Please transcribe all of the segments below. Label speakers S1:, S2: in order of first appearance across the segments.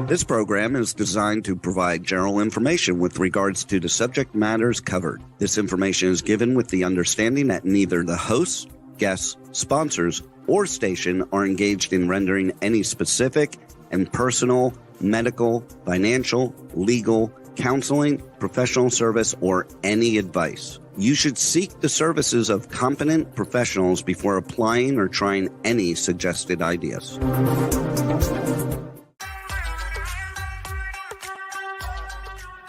S1: This program is designed to provide general information with regards to the subject matters covered. This information is given with the understanding that neither the hosts, guests, sponsors, or station are engaged in rendering any specific and personal, medical, financial, legal, counseling, professional service, or any advice. You should seek the services of competent professionals before applying or trying any suggested ideas.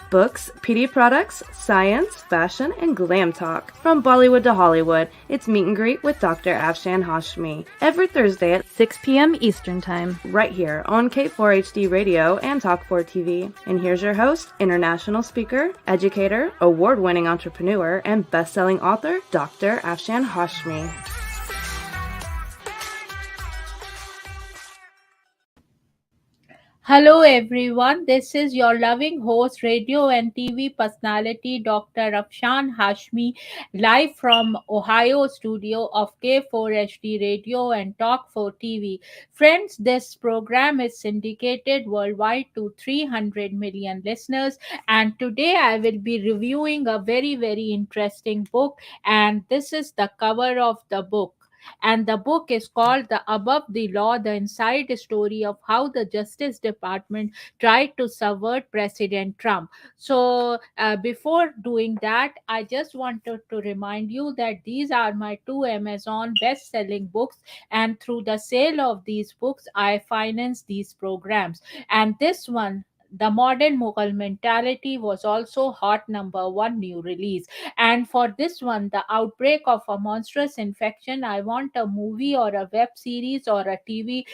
S2: Books, PD products, science, fashion, and glam talk. From Bollywood to Hollywood, it's Meet and Greet with Dr. Afshan Hashmi. Every Thursday at
S3: 6 p.m. Eastern Time.
S2: Right here on K4HD Radio and Talk4 TV. And here's your host, international speaker, educator, award-winning entrepreneur, and best-selling author, Dr. Afshan Hashmi.
S4: Hello everyone, this is your loving host, radio and TV personality Dr. Afshan Hashmi, live from Ohio studio of K4HD Radio and Talk4 TV. Friends, this program is syndicated worldwide to 300 million listeners, and today I will be reviewing a very interesting book, and this is the cover of the book. And the book is called The Above the Law, the inside story of how the Justice Department tried to subvert President Trump. So, before doing that, I just wanted to remind you that these are my two Amazon best selling books, and through the sale of these books, I finance these programs. And this one, the Modern Mughal Mentality, was also hot #1 new release. And for this one, The Outbreak of a Monstrous Infection, I want a movie or a web series or a TV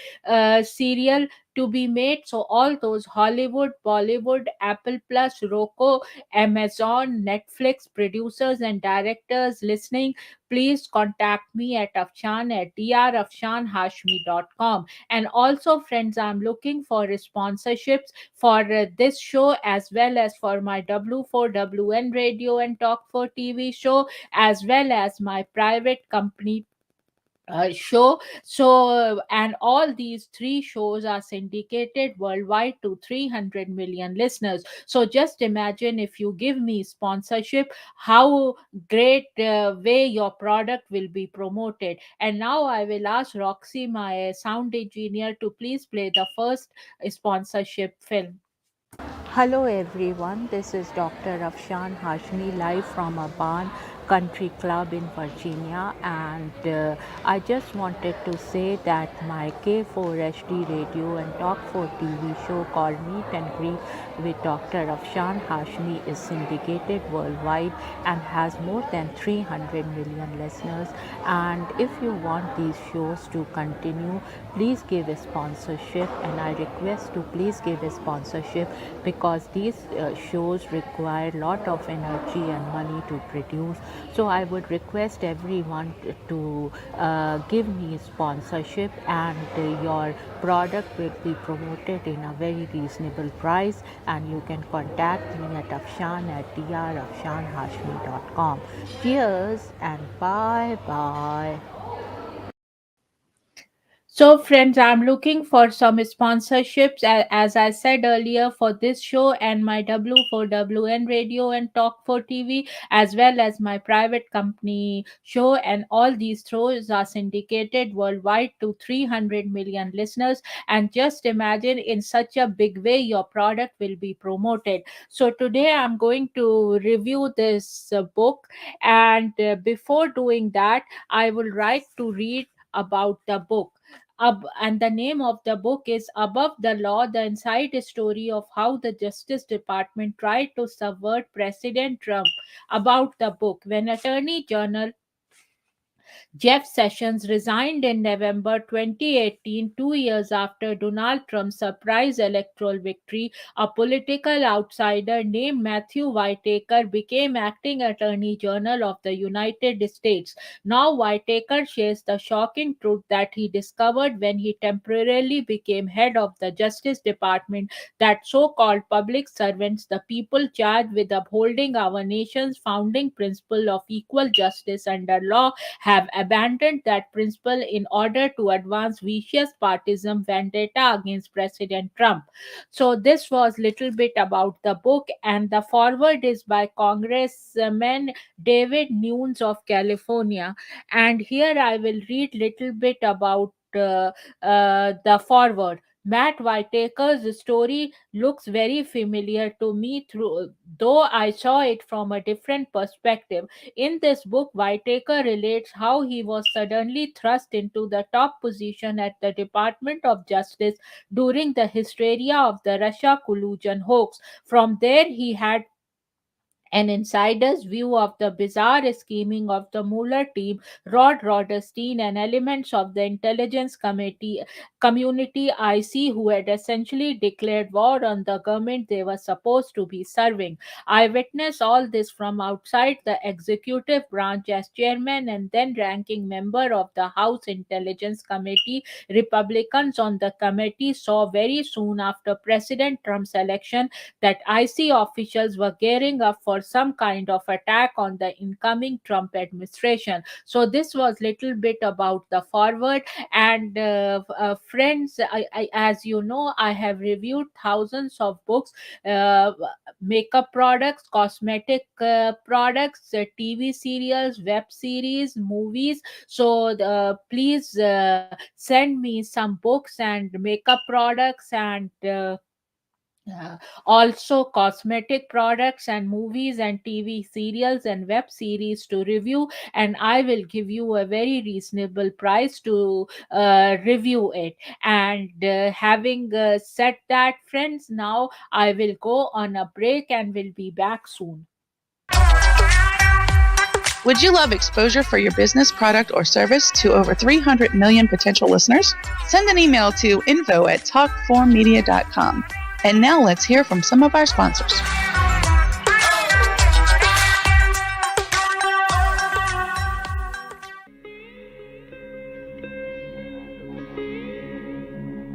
S4: serial to be made. So all those Hollywood, Bollywood, Apple Plus, Roku, Amazon, Netflix producers and directors listening, please contact me at Afshan at drafshanhashmi.com. And also, friends, I'm looking for sponsorships for this show as well as for my W4WN radio and Talk4 TV show, as well as my private company show. So, and all these three shows are syndicated worldwide to 300 million listeners. So just imagine, if you give me sponsorship, how great way your product will be promoted. And now I will ask Roxy, my sound engineer, to please play the first sponsorship film.
S5: Hello everyone, this is Dr. Afshan Hashmi, live from a barn country club in Virginia, and I just wanted to say that my K4HD radio and Talk4 TV show called Meet and Greet with Dr. Afshan Hashmi is syndicated worldwide and has more than 300 million listeners. And if you want these shows to continue, please give a sponsorship, and I request to please give a sponsorship because these shows require a lot of energy and money to produce. So I would request everyone to give me sponsorship, and your product will be promoted in a very reasonable price, and you can contact me at Afshan at drafshanhashmi.com. Cheers and bye.
S4: So, friends, I'm looking for some sponsorships, as I said earlier, for this show and my W4WN radio and Talk4 TV, as well as my private company show. And all these shows are syndicated worldwide to 300 million listeners. And just imagine, in such a big way, your product will be promoted. So, today I'm going to review this book. And before doing that, I would like to read about the book. And the name of the book is Above the Law, the inside story of how the Justice Department tried to subvert President Trump. About the book, when Attorney General Jeff Sessions resigned in November 2018, 2 years after Donald Trump's surprise electoral victory. A political outsider named Matthew Whitaker became acting Attorney General of the United States. Now, Whitaker shares the shocking truth that he discovered when he temporarily became head of the Justice Department, that so called public servants, the people charged with upholding our nation's founding principle of equal justice under law, have have abandoned that principle in order to advance vicious partisan vendetta against President Trump. So this was little bit about the book, and the forward is by Congressman David Nunes of California. And here I will read little bit about the forward. Matt Whitaker's story looks very familiar to me, through though I saw it from a different perspective. In this book, Whitaker relates how he was suddenly thrust into the top position at the Department of Justice during the hysteria of the Russia collusion hoax. From there, he had an insider's view of the bizarre scheming of the Mueller team, Rod Rodenstein, and elements of the intelligence community IC, who had essentially declared war on the government they were supposed to be serving. I witnessed all this from outside the executive branch as chairman and then ranking member of the House Intelligence Committee. Republicans on the committee saw very soon after President Trump's election that IC officials were gearing up for some kind of attack on the incoming Trump administration. So this was little bit about the forward. And friends, as you know, I have reviewed thousands of books, uh, makeup products, cosmetic products, TV serials, web series, movies. So please send me some books and makeup products and uh, also cosmetic products and movies and TV serials and web series to review, and I will give you a very reasonable price to review it. And having said that, friends, now I will go on a break and will be back soon.
S3: Would you love exposure for your business, product, or service to over 300 million potential listeners? Send an email to info@talk4media.com. And now let's hear from some of our sponsors.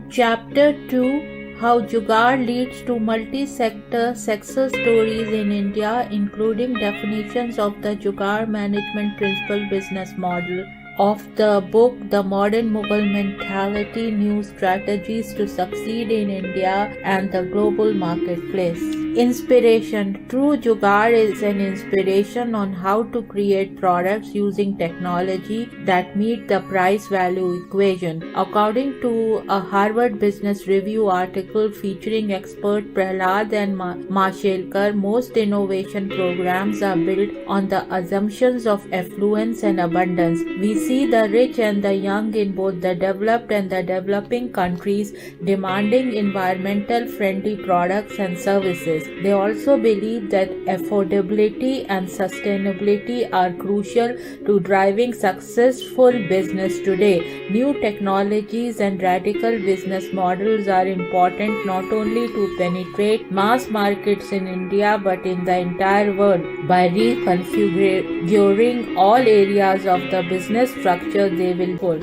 S4: Chapter 2: How Jugaad leads to multi-sector success stories in India, including definitions of the Jugaad management principle business model. Of the book The Modern Mughal Mentality, New Strategies to Succeed in India and the Global Marketplace. Inspiration. True Jugaad is an inspiration on how to create products using technology that meet the price-value equation. According to a Harvard Business Review article featuring expert Prahlad and Mashelkar, most innovation programs are built on the assumptions of affluence and abundance. We see the rich and the young in both the developed and the developing countries demanding environmental friendly products and services. They also believe that affordability and sustainability are crucial to driving successful business today. New technologies and radical business models are important not only to penetrate mass markets in India but in the entire world. By reconfiguring all areas of the business structure, they will pull.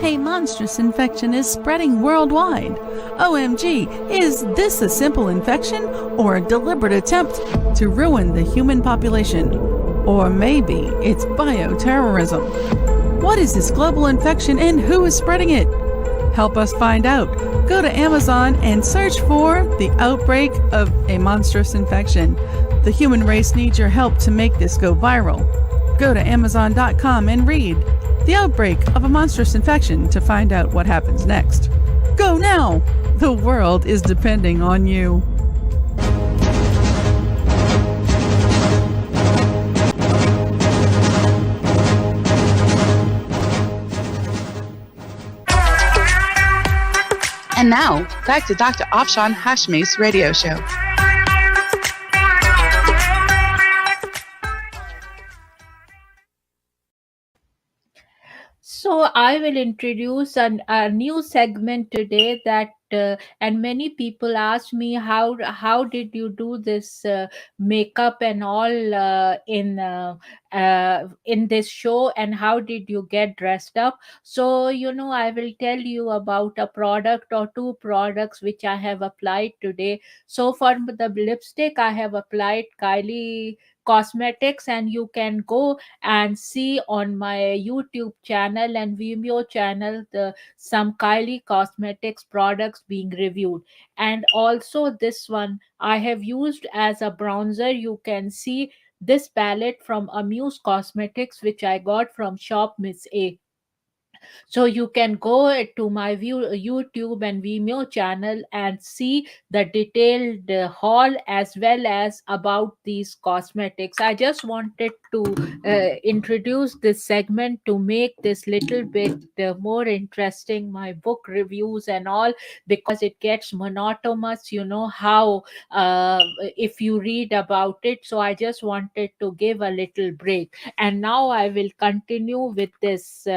S6: A monstrous infection is spreading worldwide. OMG, is this a simple infection or a deliberate attempt to ruin the human population? Or maybe it's bioterrorism. What is this global infection and who is spreading it? Help us find out. Go to Amazon and search for The Outbreak of a Monstrous Infection. The human race needs your help to make this go viral. Go to Amazon.com and read The Outbreak of a Monstrous Infection to find out what happens next. Go now! The world is depending on you.
S3: And now, back to Dr. Afshan Hashmi's radio show.
S4: So I will introduce a new segment today that and many people ask me, how did you do this makeup and all in this show, and how did you get dressed up? So, I will tell you about a product or two products which I have applied today. So, for the lipstick, I have applied Kylie Cosmetics, and you can go and see on my YouTube channel and Vimeo channel the some Kylie Cosmetics products being reviewed. And also, this one I have used as a bronzer. You can see this palette from Amuse Cosmetics, which I got from Shop Miss A. So you can go to my YouTube and Vimeo channel and see the detailed haul as well as about these cosmetics. I just wanted to introduce this segment to make this little bit more interesting, my book reviews and all, because it gets monotonous, how if you read about it. So I just wanted to give a little break, and now I will continue with this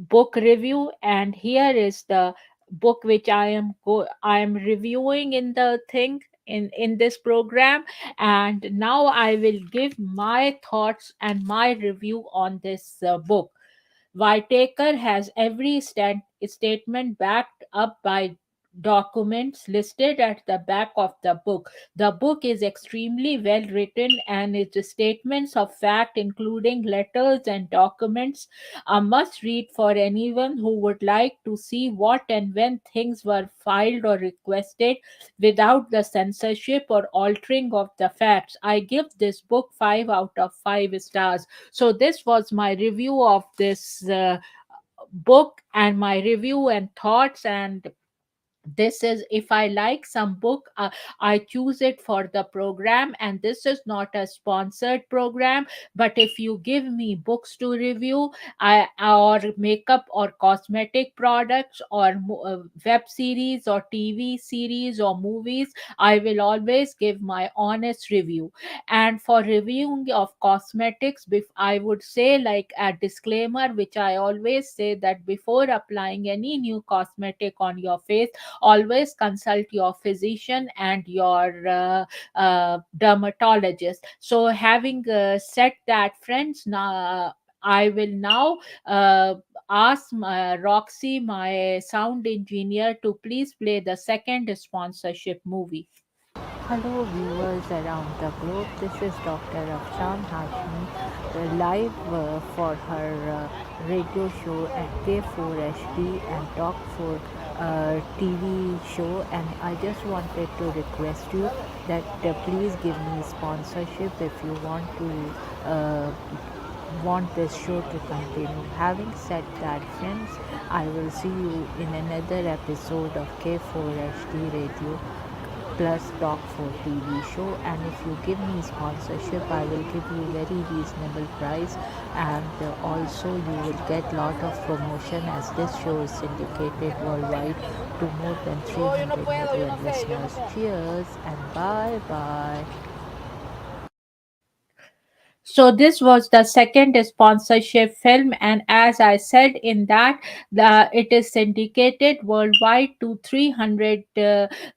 S4: book review. And here is the book which I am reviewing in the thing in this program. And now I will give my thoughts and my review on this book. Whitaker has every statement backed up by documents listed at the back of the book. The book is extremely well written, and its statements of fact, including letters and documents, a must read for anyone who would like to see what and when things were filed or requested without the censorship or altering of the facts. I give this book 5 out of 5 stars. So this was my review of this book, and my review and thoughts. And this is, if I like some book, I choose it for the program, and this is not a sponsored program. But if you give me books to review, or makeup or cosmetic products, or web series or TV series or movies, I will always give my honest review. And for reviewing of cosmetics, I would say, like a disclaimer which I always say, that before applying any new cosmetic on your face, always consult your physician and your dermatologist. So, having said that, friends, now I will now ask Roxy, my sound engineer, to please play the second sponsorship movie.
S5: Hello viewers around the globe, this is Dr. Afshan Hashmi, live for her radio show at K4HD and Talk 4 TV show, and I just wanted to request you that please give me sponsorship if you want this show to continue. Having said that, friends, I will see you in another episode of K4HD Radio plus Talk for TV show. And if you give me sponsorship, I will give you very reasonable price, and also you will get lot of promotion, as this show is syndicated worldwide to more than 300 million listeners. Cheers and bye bye.
S4: So this was the second sponsorship film, and as I said in that, it is syndicated worldwide to 300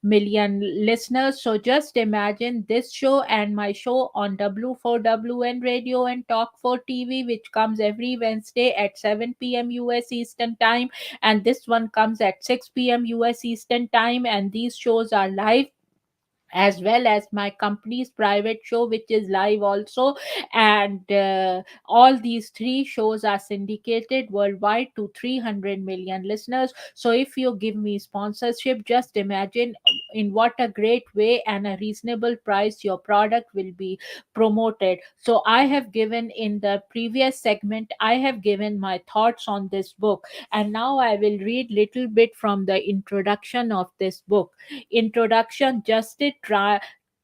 S4: million listeners. So just imagine this show and my show on W4WN Radio and Talk 4 TV, which comes every Wednesday at 7 p.m. US Eastern Time, and this one comes at 6 p.m. US Eastern Time, and these shows are live, as well as my company's private show, which is live also. And all these three shows are syndicated worldwide to 300 million listeners. So if you give me sponsorship, just imagine in what a great way and a reasonable price your product will be promoted. So I have given, in the previous segment, I have given my thoughts on this book, and now I will read little bit from the introduction of this book. Introduction: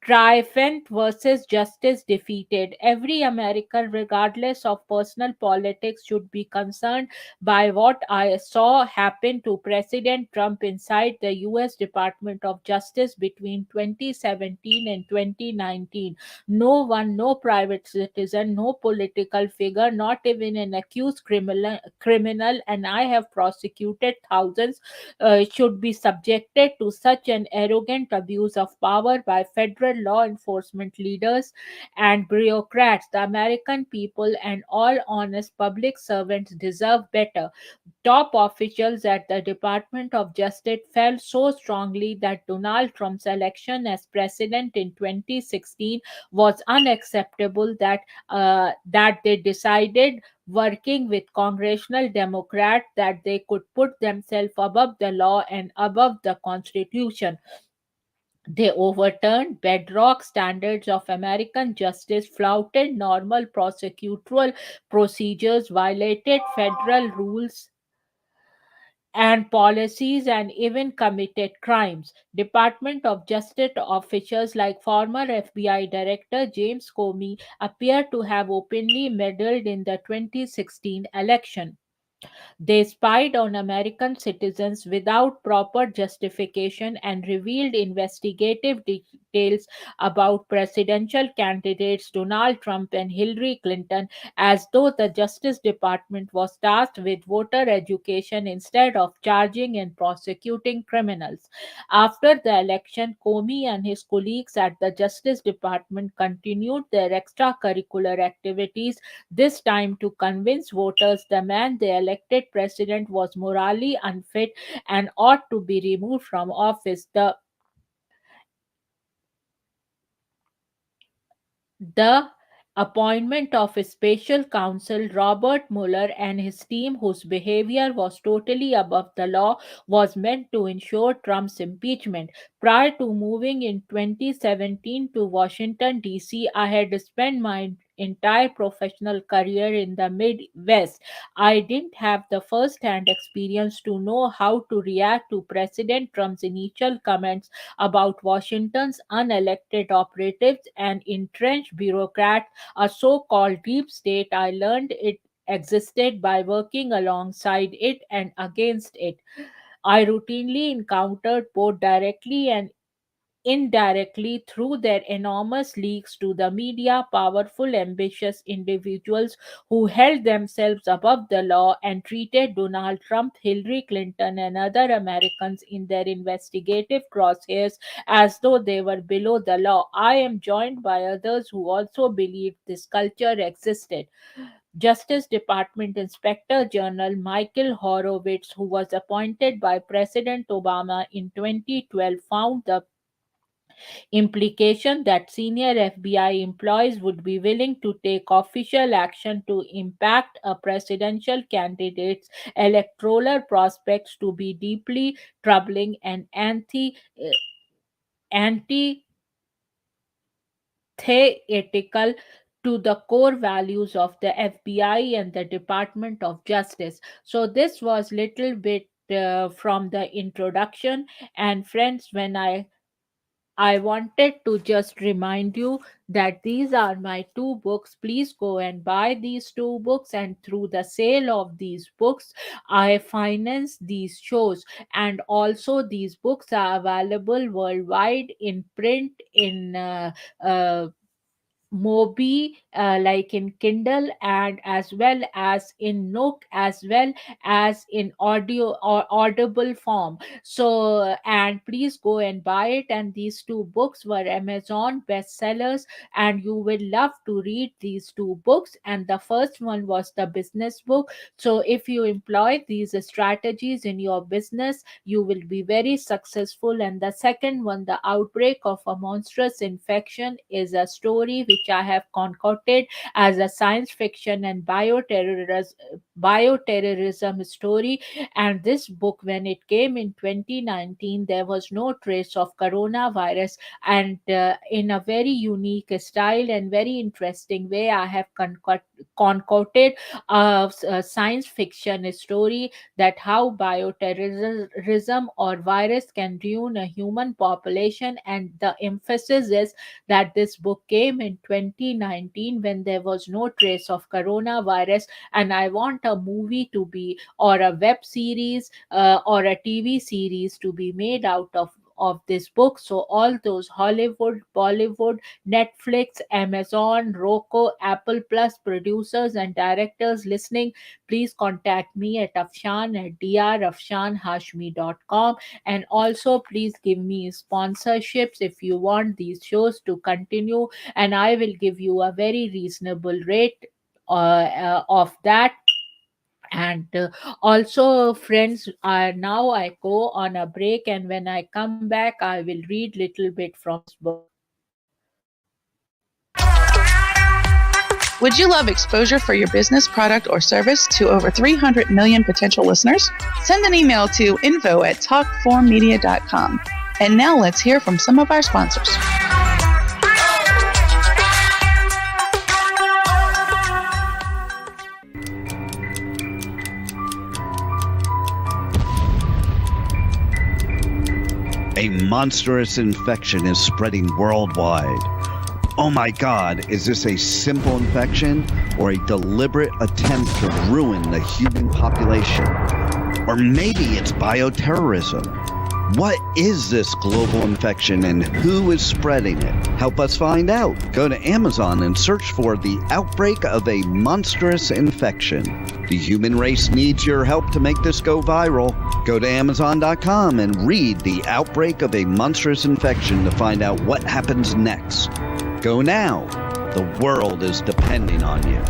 S4: triumphant versus justice defeated. Every American, regardless of personal politics, should be concerned by what I saw happen to President Trump inside the US Department of Justice between 2017 and 2019. No one, no private citizen, no political figure, not even an accused criminal, and I have prosecuted thousands, should be subjected to such an arrogant abuse of power by federal law enforcement leaders and bureaucrats. The American people and all honest public servants deserve better. Top officials at the Department of Justice felt so strongly that Donald Trump's election as president in 2016 was unacceptable that they decided, working with congressional Democrats, that they could put themselves above the law and above the Constitution. They overturned bedrock standards of American justice, flouted normal prosecutorial procedures, violated federal rules and policies, and even committed crimes. Department of Justice officials like former FBI Director James Comey appear to have openly meddled in the 2016 election. They spied on American citizens without proper justification and revealed investigative details about presidential candidates Donald Trump and Hillary Clinton, as though the Justice Department was tasked with voter education instead of charging and prosecuting criminals. After the election, Comey and his colleagues at the Justice Department continued their extracurricular activities, this time to convince voters the man they elected president was morally unfit and ought to be removed from office. The appointment of a special counsel, Robert Mueller, and his team, whose behavior was totally above the law, was meant to ensure Trump's impeachment. Prior to moving in 2017 to Washington, D.C., I had spent my entire professional career in the Midwest. I didn't have the first hand experience to know how to react to President Trump's initial comments about Washington's unelected operatives and entrenched bureaucrats, a so called deep state. I learned it existed by working alongside it and against it. I routinely encountered both directly and indirectly through their enormous leaks to the media, powerful, ambitious individuals who held themselves above the law and treated Donald Trump, Hillary Clinton, and other Americans in their investigative crosshairs as though they were below the law. I am joined by others who also believed this culture existed. Justice Department Inspector General Michael Horowitz, who was appointed by President Obama in 2012, found the implication that senior FBI employees would be willing to take official action to impact a presidential candidate's electoral prospects to be deeply troubling and antithetical to the core values of the FBI and the Department of Justice. So this was little bit from the introduction. And friends, when I wanted to just remind you that these are my two books. Please go and buy these two books, and through the sale of these books, I finance these shows. And also, these books are available worldwide in print, in Mobi, like in Kindle, and as well as in Nook, as well as in audio or audible form. So, and please go and buy it. And these two books were Amazon bestsellers, and you will love to read these two books. And the first one was the business book. So, if you employ these strategies in your business, you will be very successful. And the second one, The Outbreak of a Monstrous Infection, is a story which I have concocted as a science fiction and bioterrorism story. And this book, when it came in 2019, there was no trace of coronavirus. And in a very unique style and very interesting way, I have concocted a science fiction story that how bioterrorism or virus can ruin a human population. And the emphasis is that this book came in 2019 when there was no trace of coronavirus, and I want a movie to be, or a web series, or a TV series to be made out of this book. So all those Hollywood, Bollywood, Netflix, Amazon, Roku, Apple Plus producers and directors listening, please contact me at afshan@drafshanhashmi.com. And also please give me sponsorships if you want these shows to continue, and I will give you a very reasonable rate of that. And also, friends, now I go on a break, and when I come back I will read little bit from this book.
S3: Would you love exposure for your business, product, or service to over 300 million potential listeners? Send an email to info@talk4media.com. And now let's hear from some of our sponsors.
S1: A monstrous infection is spreading worldwide. Oh my God, is this a simple infection or a deliberate attempt to ruin the human population? Or maybe it's bioterrorism. What is this global infection and who is spreading it? Help us find out. Go to Amazon and search for the outbreak of a monstrous infection. The human race needs your help to make this go viral. Go to Amazon.com and read The Outbreak of a Monstrous Infection to find out what happens next. Go now. The world is depending on you.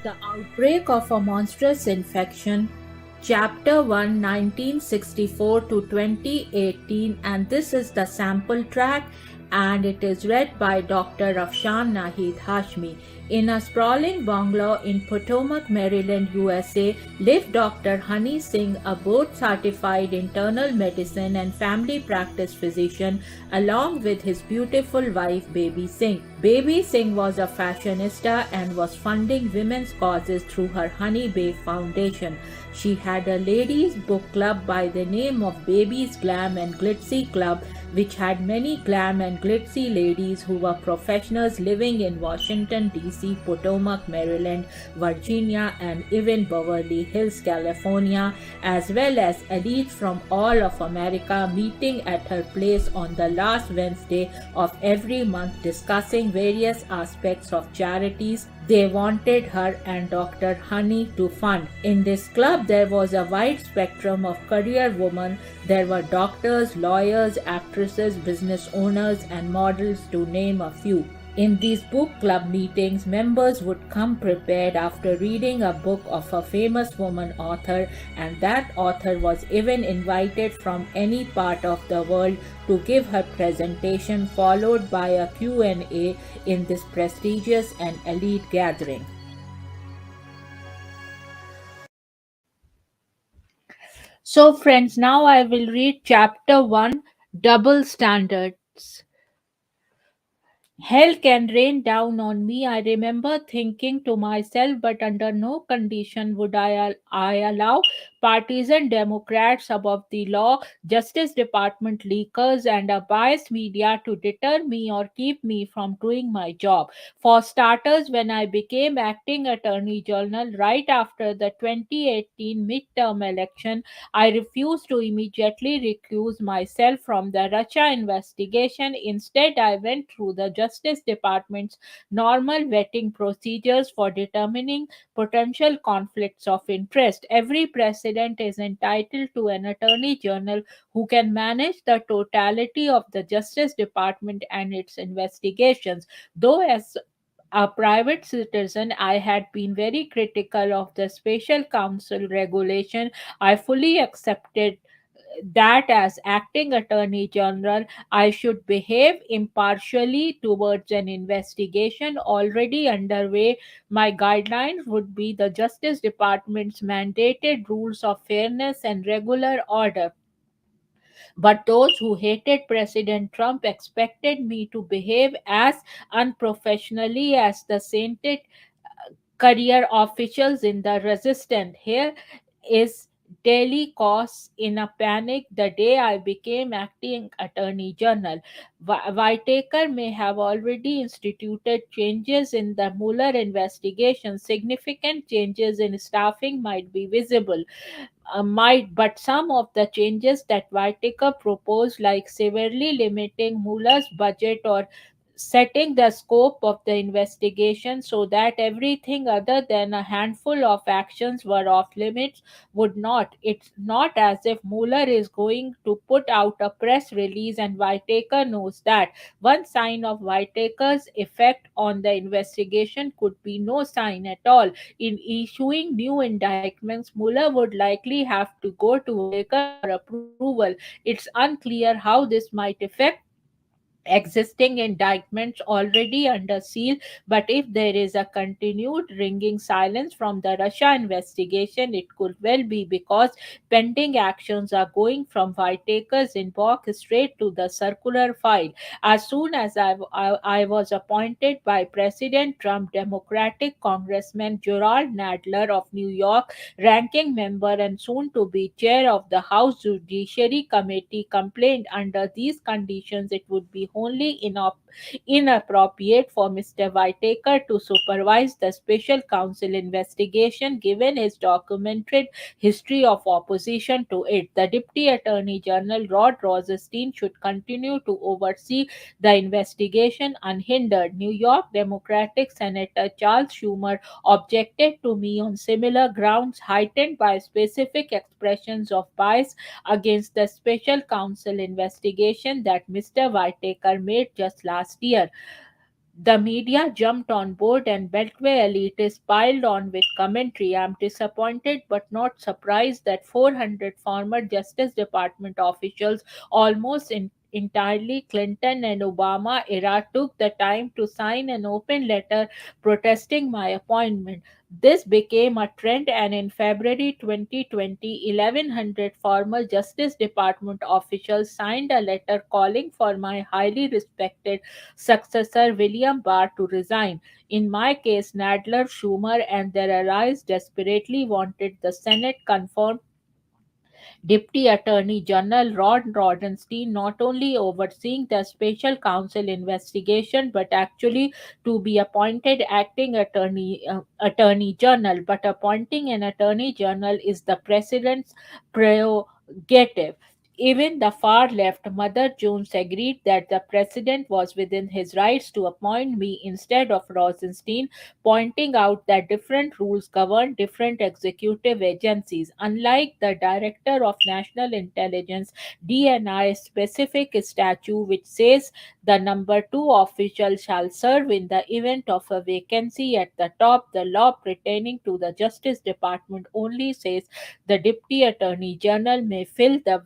S4: The Outbreak of a Monstrous Infection, Chapter 1, 1964 to 2018, and this is the sample track, and it is read by Dr. Afshan Nahid Hashmi. In a sprawling bungalow in Potomac, Maryland, USA, lived Dr. Honey Singh, a board-certified internal medicine and family practice physician, along with his beautiful wife, Baby Singh. Baby Singh was a fashionista and was funding women's causes through her Honey Babe Foundation. She had a ladies' book club by the name of Baby's Glam and Glitzy Club, which had many glam and glitzy ladies who were professionals living in Washington, D.C., Potomac, Maryland, Virginia, and even Beverly Hills, California, as well as elites from all of America meeting at her place on the last Wednesday of every month, discussing various aspects of charities they wanted her and Dr. Honey to fund. In this club, there was a wide spectrum of career women. There were doctors, lawyers, actresses, business owners, and models, to name a few. In these book club meetings, members would come prepared after reading a book of a famous woman author, and that author was even invited from any part of the world to give her presentation, followed by a Q&A in this prestigious and elite gathering. So friends, now I will read chapter 1, Double Standards. Hell can rain down on me, I remember thinking to myself, but under no condition would I allow partisan Democrats above the law, Justice Department leakers, and a biased media to deter me or keep me from doing my job. For starters, when I became acting Attorney General right after the 2018 midterm election, I refused to immediately recuse myself from the Russia investigation. Instead, I went through the Justice Department's normal vetting procedures for determining potential conflicts of interest. Every president is entitled to an Attorney General who can manage the totality of the Justice Department and its investigations. Though, as a private citizen, I had been very critical of the special counsel regulation. I fully accepted that as acting attorney general, I should behave impartially towards an investigation already underway. My guidelines would be the Justice Department's mandated rules of fairness and regular order. But those who hated President Trump expected me to behave as unprofessionally as the sainted career officials in the resistance. Here is daily cause in a panic the day I became acting attorney general. Whitaker may have already instituted changes in the Mueller investigation. Significant changes in staffing might be visible, but some of the changes that Whitaker proposed, like severely limiting Mueller's budget or setting the scope of the investigation so that everything other than a handful of actions were off limits, would not. It's not as if Mueller is going to put out a press release and Whitaker knows that. One sign of Whitaker's effect on the investigation could be no sign at all. In issuing new indictments, Mueller would likely have to go to Whitaker for approval. It's unclear how this might affect existing indictments already under seal. But if there is a continued ringing silence from the Russia investigation, it could well be because pending actions are going from Whitaker's inbox straight to the circular file. As soon as I was appointed by President Trump, Democratic Congressman Gerald Nadler of New York, ranking member and soon to be chair of the House Judiciary Committee, complained under these conditions it would be wholly inappropriate for Mr. Whitaker to supervise the special counsel investigation given his documented history of opposition to it. The Deputy Attorney General Rod Rosenstein should continue to oversee the investigation unhindered. New York Democratic Senator Charles Schumer objected to me on similar grounds, heightened by specific expressions of bias against the special counsel investigation that Mr. Whitaker made just last year. The media jumped on board and Beltway elitists piled on with commentary. I'm disappointed but not surprised that 400 former Justice Department officials, almost entirely Clinton and Obama era, took the time to sign an open letter protesting my appointment. This became a trend, and in February 2020, 1,100 former Justice Department officials signed a letter calling for my highly respected successor William Barr to resign. In my case, Nadler, Schumer, and their allies desperately wanted the Senate confirmed Deputy Attorney General Rod Rodenstein not only overseeing the special counsel investigation but actually to be appointed acting attorney general. But appointing an attorney general is the president's prerogative. Even the far left, Mother Jones, agreed that the president was within his rights to appoint me instead of Rosenstein, pointing out that different rules govern different executive agencies. Unlike the Director of National Intelligence DNI specific statute, which says the number two official shall serve in the event of a vacancy at the top, the law pertaining to the Justice Department only says the Deputy Attorney General may fill the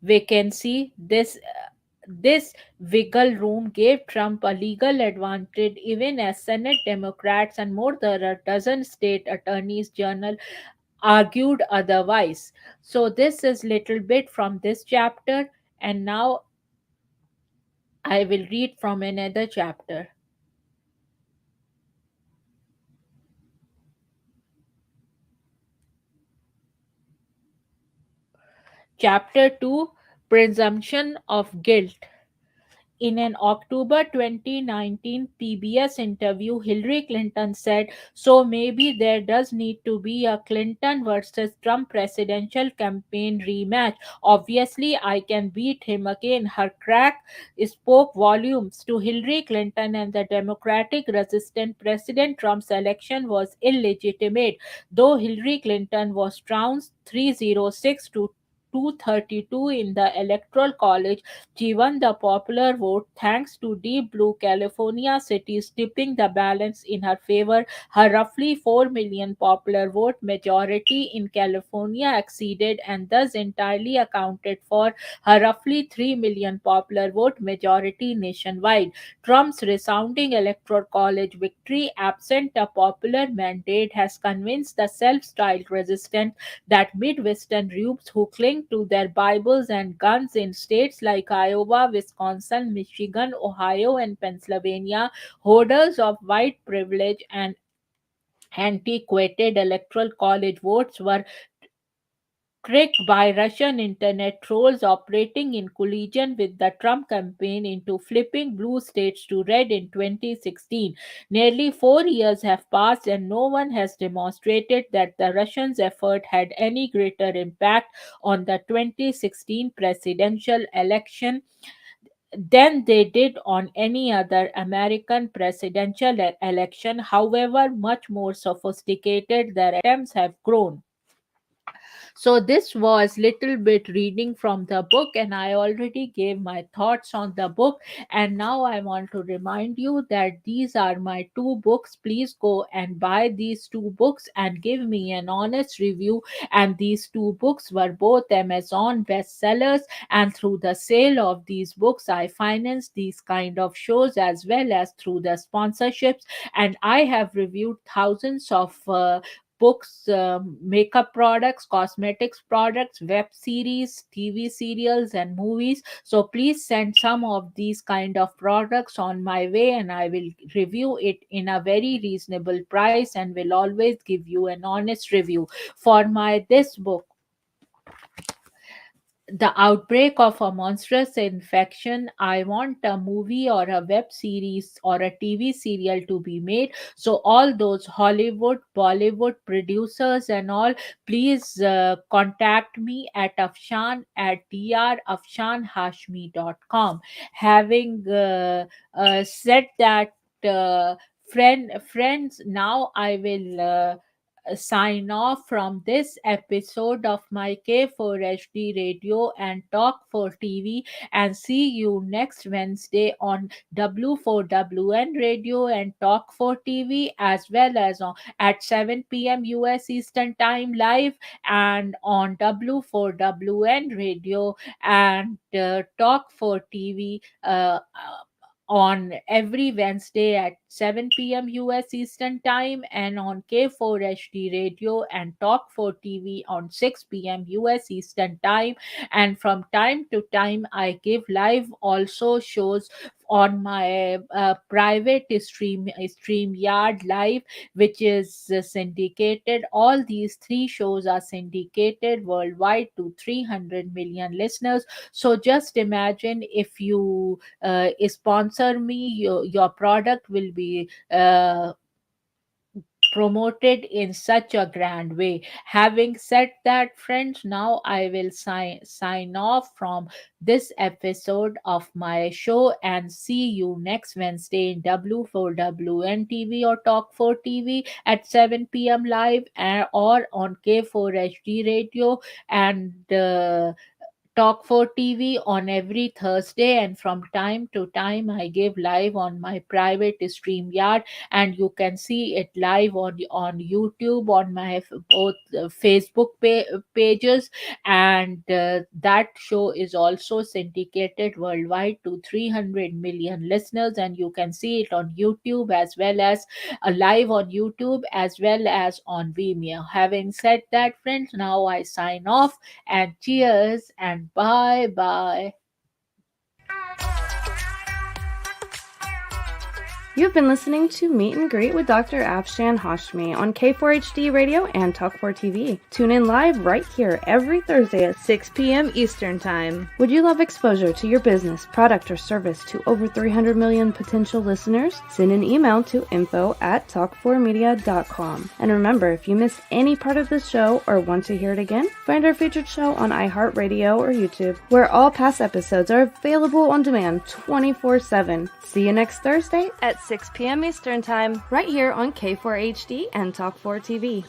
S4: vacancy. This wiggle room gave Trump a legal advantage even as Senate Democrats and more than a dozen state attorneys general argued otherwise. So this is little bit from this chapter, and now I will read from another chapter. Chapter 2, Presumption of Guilt. In an October 2019 PBS interview, Hillary Clinton said, "So maybe there does need to be a Clinton versus Trump presidential campaign rematch. Obviously, I can beat him again." Her crack spoke volumes to Hillary Clinton, and the Democratic resistant President Trump's election was illegitimate, though Hillary Clinton was trounced 306 to 232 in the Electoral College, she won the popular vote thanks to deep blue California cities tipping the balance in her favor. Her roughly 4 million popular vote majority in California exceeded and thus entirely accounted for her roughly 3 million popular vote majority nationwide. Trump's resounding Electoral College victory, absent a popular mandate, has convinced the self-styled resistant that Midwestern groups who cling to their Bibles and guns in states like Iowa, Wisconsin, Michigan, Ohio, and Pennsylvania, holders of white privilege and antiquated electoral college votes, were tricked by Russian internet trolls operating in collusion with the Trump campaign into flipping blue states to red in 2016. Nearly 4 years have passed and no one has demonstrated that the Russians' effort had any greater impact on the 2016 presidential election than they did on any other American presidential election, however much more sophisticated their attempts have grown. So this was little bit reading from the book, and I already gave my thoughts on the book, and now I want to remind you that these are my two books. Please go and buy these two books and give me an honest review. And these two books were both Amazon bestsellers, and through the sale of these books I finance these kind of shows as well as through the sponsorships. And I have reviewed thousands of books, makeup products, cosmetics products, web series, TV serials, and movies. So please send some of these kind of products on my way, and I will review it in a very reasonable price and will always give you an honest review. For my this book, The Outbreak of a Monstrous Infection, I want a movie or a web series or a TV serial to be made. So all those Hollywood, Bollywood producers and all, please contact me at Afshan at drafshanhashmi.com. Having said that, friends, now I will sign off from this episode of my K4HD Radio and Talk for TV, and see you next Wednesday on W4WN Radio and Talk for TV, as well as at 7 p.m. US Eastern Time live, and on W4WN Radio and Talk for TV on every Wednesday at 7 p.m. US Eastern Time, and on K4HD Radio and Talk for TV on 6 p.m. US Eastern Time. And from time to time, I give live also shows on my private StreamYard Live, which is syndicated. All these three shows are syndicated worldwide to 300 million listeners. So just imagine if you sponsor me, your product will be promoted in such a grand way. Having said that, friends, now I will sign off from this episode of my show, and see you next Wednesday in W4WN TV or Talk 4 TV at 7 p.m. live, or on K4HD Radio and Talk for TV on every Thursday. And from time to time, I give live on my private StreamYard, and you can see it live on YouTube on my both Facebook pages. And that show is also syndicated worldwide to 300 million listeners, and you can see it on YouTube as well as live on YouTube as well as on Vimeo. Having said that, friends, now I sign off, and cheers and bye bye.
S2: You've been listening to Meet and Greet with Dr. Afshan Hashmi on K4HD Radio and Talk 4 TV. Tune in live right here every Thursday at 6 p.m. Eastern Time. Would you love exposure to your business, product, or service to over 300 million potential listeners? Send an email to info@talk4media.com. And remember, if you missed any part of this show or want to hear it again, find our featured show on iHeartRadio or YouTube, where all past episodes are available on demand 24/7. See you next Thursday at 6 p.m. Eastern Time, right here on K4HD and Talk 4 TV.